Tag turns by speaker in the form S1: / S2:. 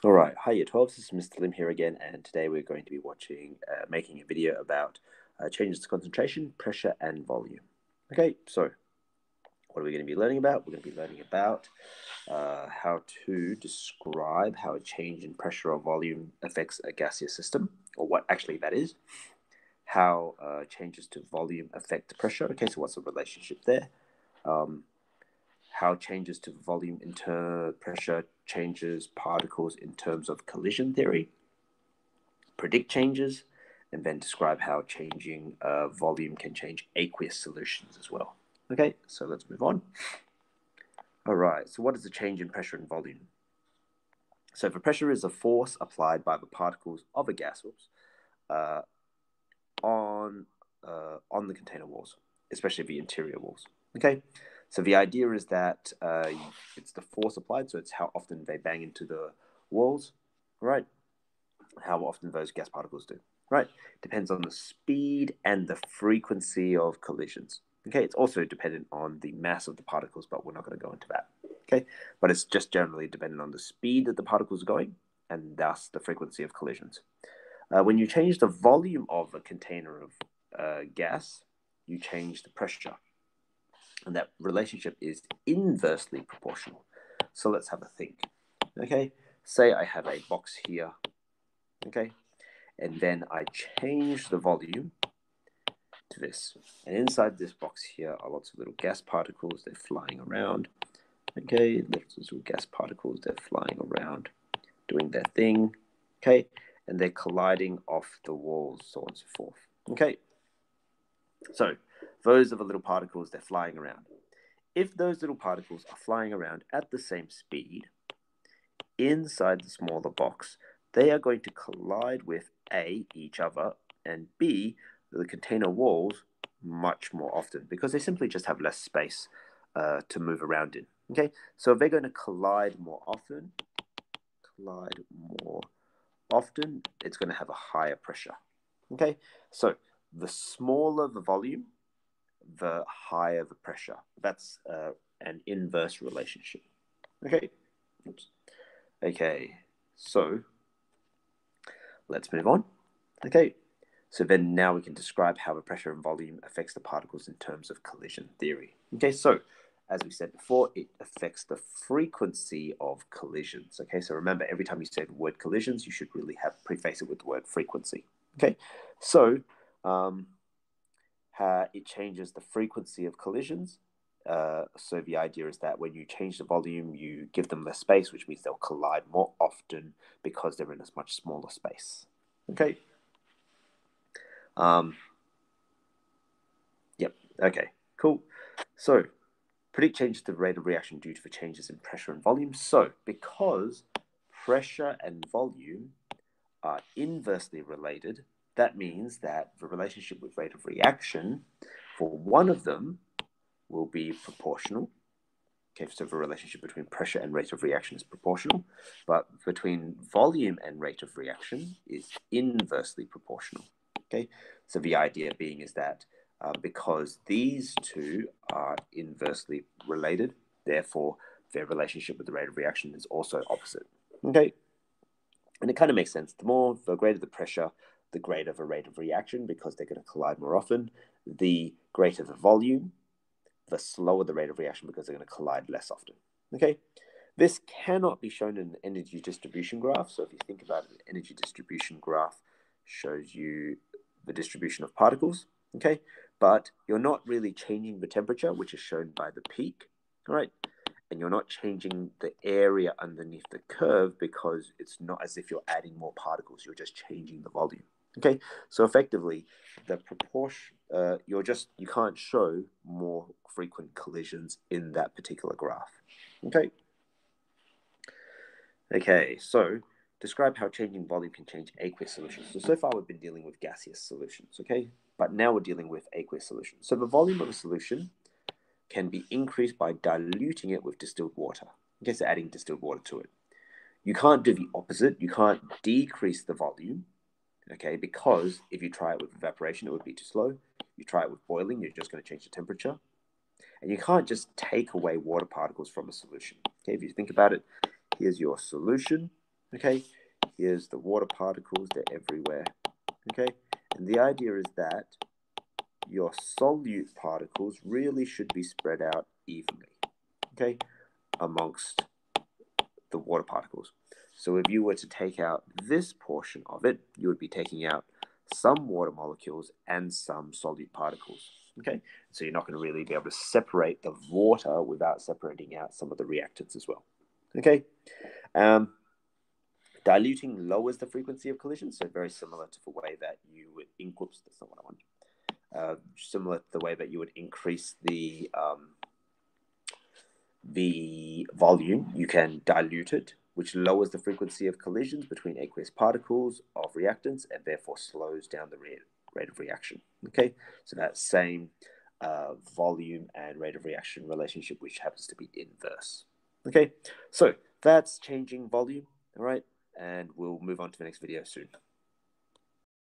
S1: All right, hi Year 12, this is Mr. Lim here again, and today we're going to be making a video about changes to concentration, pressure, and volume. Okay, so what are we going to be learning about? We're going to be learning about how to describe how a change in pressure or volume affects a gaseous system, or what actually that is, how changes to volume affect pressure. Okay, so what's the relationship there? How changes to volume pressure changes particles in terms of collision theory, predict changes, and then describe how changing volume can change aqueous solutions as well. Okay, so let's move on. All right, so what is the change in pressure and volume? So for pressure is a force applied by the particles of a gas uh, on the container walls, especially the interior walls. Okay, so the idea is that it's the force applied, so it's how often they bang into the walls, right? How often those gas particles do, right? Depends on the speed and the frequency of collisions. Okay, it's also dependent on the mass of the particles, but we're not going to go into that. Okay, but it's just generally dependent on the speed that the particles are going and thus the frequency of collisions. When you change the volume of a container of gas, you change the pressure. And that relationship is inversely proportional. So let's have a think. Okay, say I have a box here. Okay, and then I change the volume to this. And inside this box here are lots of little gas particles. They're flying around. Okay, lots of little gas particles. They're flying around, doing their thing. Okay, and they're colliding off the walls, so on and so forth. Okay, so those are the little particles. They're flying around. If those little particles are flying around at the same speed inside the smaller box, they are going to collide with A, each other, and B, the container walls much more often because they simply just have less space to move around in. Okay, so if they're going to collide more often, it's going to have a higher pressure. Okay, so the smaller the volume, the higher the pressure. That's an inverse relationship. Okay. Oops. Okay. So let's move on. Okay. So then now we can describe how the pressure and volume affects the particles in terms of collision theory. Okay. So as we said before, it affects the frequency of collisions. Okay. So remember, every time you say the word collisions, you should really have preface it with the word frequency. Okay. So it changes the frequency of collisions. So the idea is that when you change the volume, you give them less space, which means they'll collide more often because they're in a much smaller space. Okay. Yep. Okay. Cool. So predict changes to the rate of reaction due to the changes in pressure and volume. So because pressure and volume are inversely related, that means that the relationship with rate of reaction for one of them will be proportional. Okay, so the relationship between pressure and rate of reaction is proportional, but between volume and rate of reaction is inversely proportional. Okay, so the idea being is that because these two are inversely related, therefore their relationship with the rate of reaction is also opposite. Okay, and it kind of makes sense. The greater the pressure, the greater the rate of reaction because they're going to collide more often. The greater the volume, the slower the rate of reaction because they're going to collide less often. Okay, this cannot be shown in an energy distribution graph. So if you think about it, an energy distribution graph shows you the distribution of particles. Okay, but you're not really changing the temperature, which is shown by the peak. All right, and you're not changing the area underneath the curve because it's not as if you're adding more particles. You're just changing the volume. Okay, so effectively, the proportion you can't show more frequent collisions in that particular graph. Okay. Okay, so describe how changing volume can change aqueous solutions. So far we've been dealing with gaseous solutions, okay? But now we're dealing with aqueous solutions. So the volume of a solution can be increased by diluting it with distilled water. Okay, so adding distilled water to it. You can't do the opposite. You can't decrease the volume, okay, because if you try it with evaporation, it would be too slow. You try it with boiling, you're just going to change the temperature. And you can't just take away water particles from a solution. Okay, if you think about it, here's your solution. Okay, here's the water particles, they're everywhere. Okay, and the idea is that your solute particles really should be spread out evenly, okay, amongst the water particles. So if you were to take out this portion of it, you would be taking out some water molecules and some solute particles. Okay, so you're not going to really be able to separate the water without separating out some of the reactants as well. Okay, diluting lowers the frequency of collisions, so very similar to the way that you would whoops, that's not what I want. Similar to the way that you would increase the volume, you can dilute it, which lowers the frequency of collisions between aqueous particles of reactants and therefore slows down the rate of reaction. Okay, so that same volume and rate of reaction relationship, which happens to be inverse. Okay, so that's changing volume, all right, and we'll move on to the next video soon.